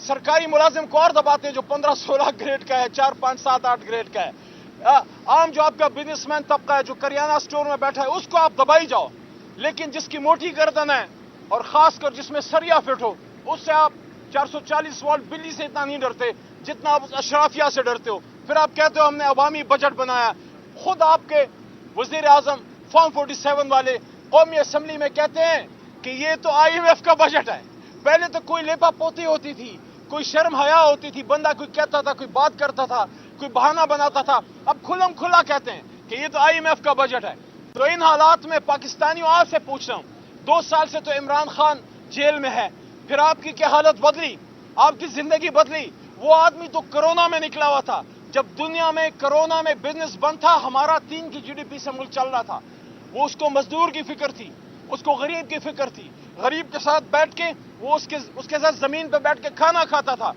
सरकारी मुलाजिम को और दबाते हैं जो 15-16 ग्रेड का है, 4, 5, 7, 8 ग्रेड का है। आम जो आपका बिजनेसमैन तबका है जो करियाना स्टोर में बैठा है उसको आप दबाई जाओ, लेकिन जिसकी मोटी गर्दन है और खासकर जिसमें सरिया फिट हो उससे आप 440 वोल्ट बिल्ली से इतना नहीं डरते जितना आप उस अशराफिया से डरते हो। फिर आप कहते हो हमने अवामी बजट बनाया। खुद आपके वजीर आजम फॉर्म 47 वाले कौमी असम्बली में कहते हैं कि ये तो IMF का बजट है। पहले तो कोई लेपा पोती होती थी, कोई शर्म हया होती थी, बंदा कोई कहता था, कोई बात करता था, कोई बहाना बनाता था। अब खुलम खुला कहते हैं कि ये तो IMF का बजट है। तो इन हालात में पाकिस्तानियों आपसे पूछ रहा हूं, 2 साल से तो इमरान खान जेल में है, फिर आपकी क्या हालत बदली, आपकी जिंदगी बदली। वो आदमी तो कोरोना में निकला हुआ था, जब दुनिया में कोरोना में बिजनेस बंद था, हमारा 3 की GDP से मुल्क चल रहा था। वो उसको मजदूर की फिक्र थी, उसको गरीब की फिक्र थी, गरीब के साथ बैठ के वो उसके साथ जमीन पर बैठ के खाना खाता था।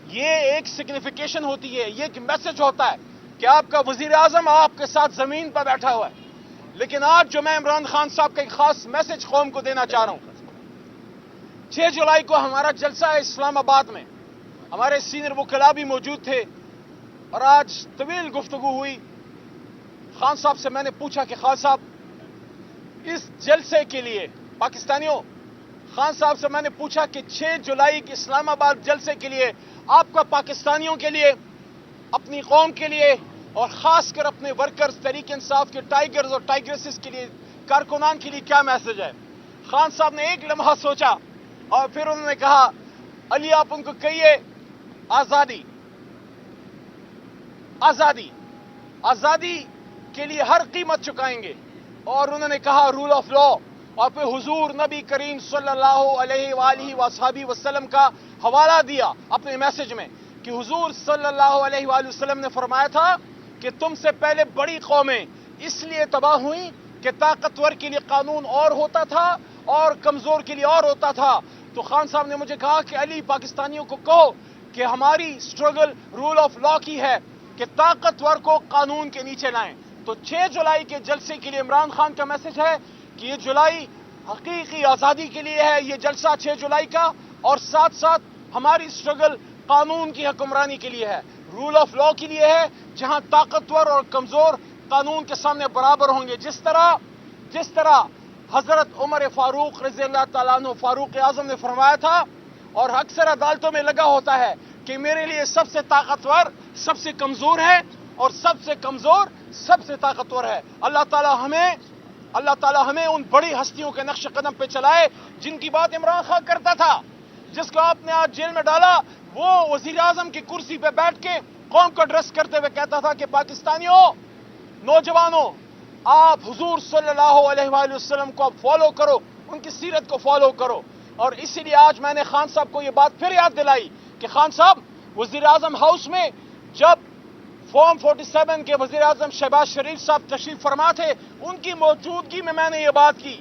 ये एक सिग्निफिकेशन होती है, ये एक मैसेज होता है कि आपका वजीर आजम आपके साथ जमीन पर बैठा हुआ है। लेकिन आज जो मैं इमरान खान साहब का एक खास मैसेज कौम को देना चाह रहा हूं, 6 जुलाई को हमारा जलसा है इस्लामाबाद में, हमारे सीनियर वकला भी मौजूद थे और आज तवील गुफ्तगू हुई। खान साहब से मैंने पूछा कि खान साहब इस जलसे के लिए पाकिस्तानियों, खान साहब से मैंने पूछा कि 6 जुलाई के इस्लामाबाद जलसे के लिए आपका पाकिस्तानियों के लिए, अपनी कौम के लिए और खासकर अपने वर्कर्स, तहरीक इंसाफ के टाइगर्स और टाइग्रेसेस के लिए, कारकुनान के लिए क्या मैसेज है। खान साहब ने एक लम्हा सोचा और फिर उन्होंने कहा, अली आप उनको कहिए आजादी, आजादी, आजादी के लिए हर कीमत चुकाएंगे। और उन्होंने कहा रूल ऑफ लॉ, और फिर हुजूर नबी करीम सल्लल्लाहु अलैहि वसल्लम का हवाला दिया अपने मैसेज में कि हुजूर सल्लल्लाहु अलैहि वसल्लम ने फरमाया था कि तुमसे पहले बड़ी कौमें इसलिए तबाह हुई कि ताकतवर के लिए कानून और होता था और कमजोर के लिए और होता था। तो खान साहब ने मुझे कहा कि अली पाकिस्तानियों को कहो कि हमारी स्ट्रगल रूल ऑफ लॉ की है कि ताकतवर को कानून के नीचे लाएं। तो 6 जुलाई के जलसे के लिए इमरान खान का मैसेज है कि ये जुलाई हकीकी आजादी के लिए है, ये जलसा 6 जुलाई का, और साथ साथ हमारी स्ट्रगल कानून की हुक्मरानी के लिए है, रूल ऑफ लॉ के लिए है, जहां ताकतवर और कमजोर कानून के सामने बराबर होंगे। जिस तरह हजरत उमर फारूक रज़ी अल्लाह ताला अन्हु फारूक आजम ने फरमाया था, और अक्सर अदालतों में लगा होता है कि मेरे लिए सबसे ताकतवर सबसे कमजोर है और सबसे कमजोर सबसे ताकतवर है। अल्लाह ताला हमें उन बड़ी हस्तियों के नक्श कदम पे चलाए जिनकी बात इमरान खान करता था, जिसको आपने आज जेल में डाला। वो वजीर आजम की कुर्सी पे बैठ के कौम को एड्रेस करते हुए कहता था कि पाकिस्तानियों, नौजवानों, आप हुजूर सल्लल्लाहु अलैहि वसल्लम को आप फॉलो करो, उनकी सीरत को फॉलो करो। और इसीलिए आज मैंने खान साहब को ये बात फिर याद दिलाई कि खान साहब, वजीर आजम हाउस में जब फॉर्म 47 के वजीर आजम शहबाज शरीफ साहब तशरीफ फरमा थे, उनकी मौजूदगी में मैंने ये बात की,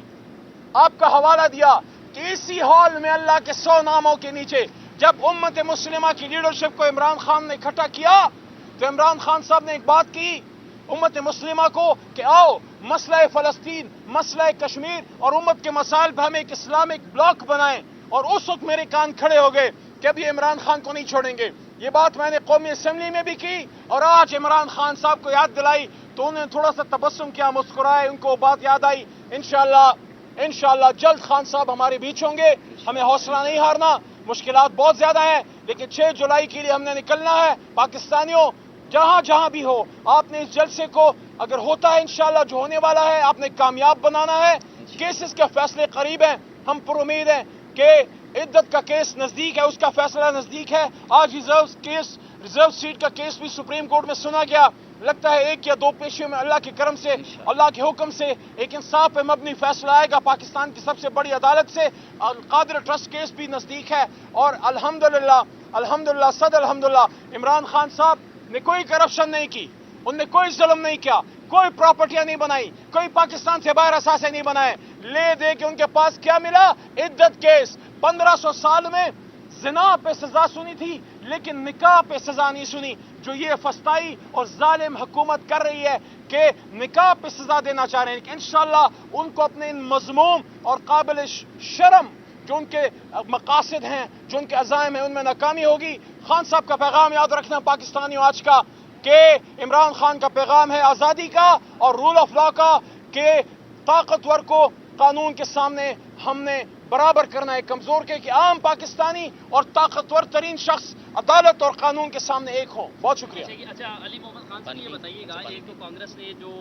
आपका हवाला दिया कि इसी हॉल में अल्लाह के 100 नामों के नीचे जब उम्मत मुस्लिमा की लीडरशिप को इमरान खान ने इकट्ठा किया, तो इमरान खान साहब ने एक बात की उम्मत मुस्लिमा को कि आओ मसला फलस्तीन, मसला कश्मीर और उम्मत के मसाइल पर हम एक इस्लामिक ब्लॉक बनाएं। और उस वक्त मेरे कान खड़े हो गए कि अब ये इमरान खान को नहीं छोड़ेंगे। ये बात मैंने कौमी असेंबली में भी की और आज इमरान खान साहब को याद दिलाई तो उन्होंने थोड़ा सा तबस्सुम किया, मुस्कुराए, उनको बात याद आई। इंशाअल्लाह जल्द खान साहब हमारे बीच होंगे। हमें हौसला नहीं हारना, मुश्किलात बहुत ज्यादा हैं, लेकिन 6 जुलाई के लिए हमने निकलना है। पाकिस्तानियों, जहां भी हो, आपने इस जलसे को अगर होता है इंशाअल्लाह जो होने वाला है, आपने कामयाब बनाना है। केसेस के फैसले करीब हैं, हम पर उम्मीद है कि इद्दत का केस नजदीक है, उसका फैसला नजदीक है। आज रिजर्व सीट का केस भी सुप्रीम कोर्ट में सुना गया। लगता है 1 या 2 पेशियों में अल्लाह के करम से, अल्लाह के हुक्म से एक इंसाफ पे मबनी फैसला आएगा पाकिस्तान की सबसे बड़ी अदालत से। कादिर ट्रस्ट केस भी नजदीक है और अल्हम्दुलिल्लाह सद अल्हम्दुलिल्लाह इमरान खान साहब ने कोई करप्शन नहीं की, उनने कोई जुल्म नहीं किया, कोई प्रॉपर्टियां नहीं बनाई, कोई पाकिस्तान से बाहर असासे नहीं बनाए। ले दे के उनके पास क्या मिला? इद्दत केस। 1500 साल में जिना पे सजा सुनी थी लेकिन निकाह पे सजा नहीं सुनी, जो ये फस्ताई और जालिम हुकूमत कर रही है कि निकाह पे सजा देना चाह रहे हैं। इंशाअल्लाह उनको अपने इन मजमूम और काबिल शर्म جو ان کے مقاصد ہیں، جو ان کے عزائم ہیں، ان میں ناکامی ہوگی۔ خان صاحب کا پیغام یاد رکھنا پاکستانیوں آج کا، کہ عمران خان کا پیغام ہے آزادی کا اور رول آف لا کا، کہ طاقتور کو قانون کے سامنے ہم نے برابر کرنا ہے کمزور کے، کہ عام پاکستانی اور طاقتور ترین شخص عدالت اور قانون کے سامنے ایک ہوں۔ بہت شکریہ۔ اچھا علی محمد خان صاحب یہ بتائیے گا، ایک تو کانگریس نے جو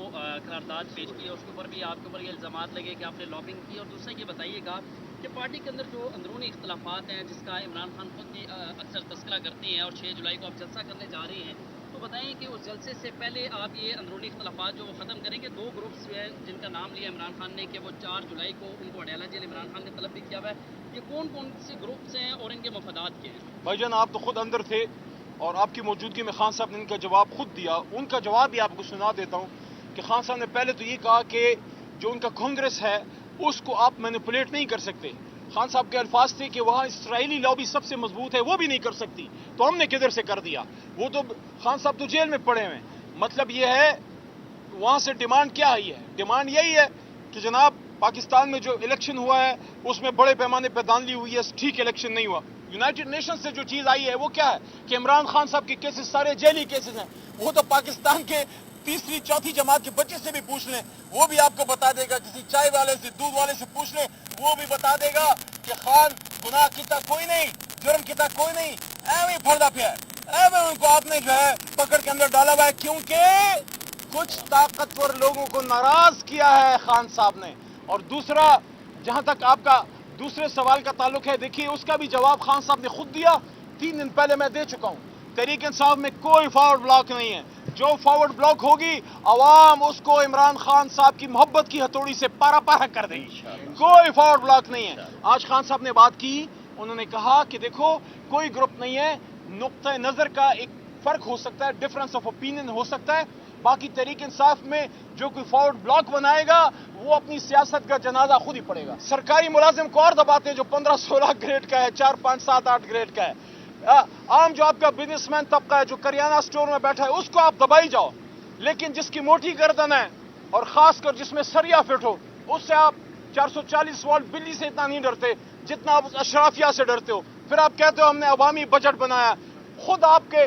قرارداد پیش کی ہے اس کے اوپر بھی آپ کے اوپر یہ الزامات لگے کہ آپ نے لابنگ کی، اور دوسرا یہ بتائیے گا کہ پارٹی کے اندر جو اندرونی اختلافات ہیں جس کا عمران خان خود بھی اکثر تذکرہ کرتے ہیں، اور 6 جولائی کو آپ جلسہ کرنے جا رہے ہیں، تو بتائیں کہ اس جلسے سے پہلے آپ یہ اندرونی اختلافات جو ختم کریں گے۔ 2 گروپس ہیں جن کا نام لیا عمران خان نے کہ وہ 4 جولائی کو ان کو اڈیالہ جیل عمران خان نے طلب بھی کیا ہوا ہے، یہ کون کون سے گروپس ہیں اور ان کے مفادات کیا ہیں؟ بھائی جان آپ تو خود اندر تھے اور آپ کی موجودگی میں خان صاحب نے ان کا جواب خود دیا، ان کا جواب بھی آپ کو سنا دیتا ہوں کہ خان صاحب نے پہلے تو یہ کہا کہ جو ان کا کانگریس ہے اس کو آپ مینیپولیٹ نہیں کر سکتے۔ خان صاحب کے الفاظ تھے کہ وہاں اسرائیلی لابی سب سے مضبوط ہے، وہ بھی نہیں کر سکتی، تو ہم نے کدھر سے کر دیا؟ وہ تو خان صاحب تو جیل میں پڑے ہوئے ہیں۔ مطلب یہ ہے وہاں سے ڈیمانڈ کیا آئی ہے؟ ڈیمانڈ یہی ہے کہ جناب پاکستان میں جو الیکشن ہوا ہے اس میں بڑے پیمانے پہ دھاندلی ہوئی ہے، ٹھیک الیکشن نہیں ہوا۔ یونائٹڈ نیشن سے جو چیز آئی ہے وہ کیا ہے کہ عمران خان صاحب کے کیسز سارے جیلی کیسز ہیں۔ وہ تو پاکستان کے 3ری 4تھی جماعت کے بچے سے بھی پوچھ لیں، وہ بھی آپ کو بتا دے گا، کسی چائے والے سے دودھ والے سے پوچھ لیں، وہ بھی بتا دے گا کہ خان گناہ کیتا کوئی نہیں، جرم کیتا کوئی نہیں، ایویں پھردا پیا ہے، ایویں ان کو آپ نے جو ہے پکڑ کے اندر ڈالا ہوا ہے، کیونکہ کچھ طاقتور لوگوں کو ناراض کیا ہے خان صاحب نے۔ اور دوسرا، جہاں تک آپ کا دوسرے سوال کا تعلق ہے، دیکھیے اس کا بھی جواب خان صاحب نے خود دیا، 3 دن پہلے میں دے چکا ہوں۔ تحریک انصاف میں کوئی فارورڈ بلاک نہیں ہے، جو فارورڈ بلاک ہوگی عوام اس کو عمران خان صاحب کی محبت کی ہتھوڑی سے پارا پارا کر دیں گی، کوئی فارورڈ بلاک نہیں ہے۔ آج خان صاحب نے بات کی، انہوں نے کہا کہ دیکھو کوئی گروپ نہیں ہے، نقطہ نظر کا ایک فرق ہو سکتا ہے، ڈفرنس آف اوپینین ہو سکتا ہے، باقی تحریک انصاف میں جو کوئی فارورڈ بلاک بنائے گا وہ اپنی سیاست کا جنازہ خود ہی پڑے گا۔ سرکاری ملازم کو اور دباتے ہیں جو 15-16 گریڈ کا ہے، 4, 5, 7, 8 گریڈ کا ہے۔ عام جو آپ کا بزنس مین طبقہ ہے جو کریانہ سٹور میں بیٹھا ہے اس کو آپ دبائی جاؤ، لیکن جس کی موٹی گردن ہے اور خاص کر جس میں سریا فٹ ہو اس سے آپ 440 واٹ بلی سے اتنا نہیں ڈرتے جتنا آپ اس اشرافیہ سے ڈرتے ہو۔ پھر آپ کہتے ہو ہم نے عوامی بجٹ بنایا، خود آپ کے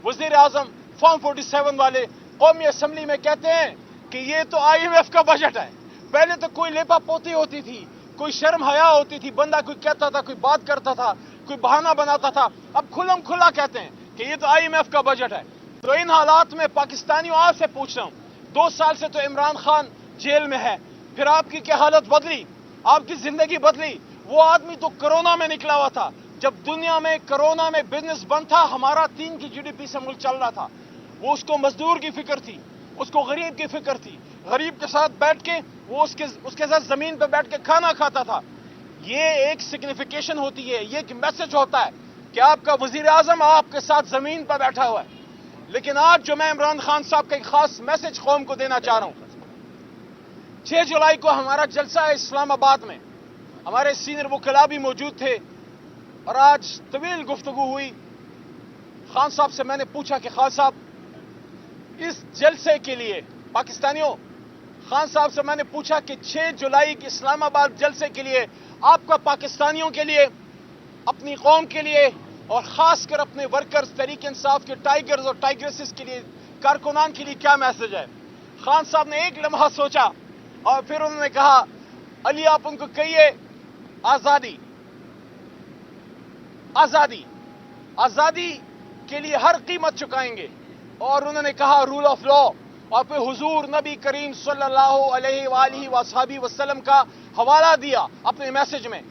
وزیر اعظم فارم 47 والے قومی اسمبلی میں کہتے ہیں کہ یہ تو IMF کا بجٹ ہے۔ پہلے تو کوئی لیپا پوتی ہوتی تھی، کوئی شرم حیا ہوتی تھی، بندہ کوئی کہتا تھا، کوئی بات کرتا تھا، کوئی بہانہ بناتا تھا، اب کھلم کھلا کہتے ہیں کہ یہ تو IMF کا بجٹ ہے۔ تو ان حالات میں پاکستانیوں آپ سے پوچھ رہا ہوں، 2 سال سے تو عمران خان جیل میں ہے، پھر آپ کی کیا حالت بدلی؟ آپ کی زندگی بدلی؟ وہ آدمی تو کرونا میں نکلا ہوا تھا، جب دنیا میں کرونا میں بزنس بند تھا، ہمارا 3 کی GDP سے ملک چل رہا تھا، وہ اس کو مزدور کی فکر تھی، اس کو غریب کی فکر تھی، غریب کے ساتھ بیٹھ کے وہ اس کے ساتھ زمین پہ بیٹھ کے کھانا کھاتا تھا۔ یہ ایک سگنیفیکیشن ہوتی ہے، یہ ایک میسج ہوتا ہے کہ آپ کا وزیر اعظم آپ کے ساتھ زمین پہ بیٹھا ہوا ہے۔ لیکن آج جو میں عمران خان صاحب کا ایک خاص میسج قوم کو دینا چاہ رہا ہوں، 6 جولائی کو ہمارا جلسہ ہے اسلام آباد میں، ہمارے سینئر وکلاء بھی موجود تھے اور آج طویل گفتگو ہوئی۔ خان صاحب سے میں نے پوچھا کہ خان صاحب اس جلسے کے لیے پاکستانیوں، خان صاحب سے میں نے پوچھا کہ 6 جولائی کے اسلام آباد جلسے کے لیے آپ کا پاکستانیوں کے لیے، اپنی قوم کے لیے اور خاص کر اپنے ورکرز تحریک انصاف کے ٹائیگرز اور ٹائیگریسز کے لیے، کارکنان کے لیے کیا میسج ہے؟ خان صاحب نے ایک لمحہ سوچا اور پھر انہوں نے کہا علی آپ ان کو کہیے آزادی، آزادی، آزادی کے لیے ہر قیمت چکائیں گے، اور انہوں نے کہا رول آف لا، اور پھر حضور نبی کریم صلی اللہ علیہ وآلہ وصحبہ وسلم کا حوالہ دیا اپنے میسج میں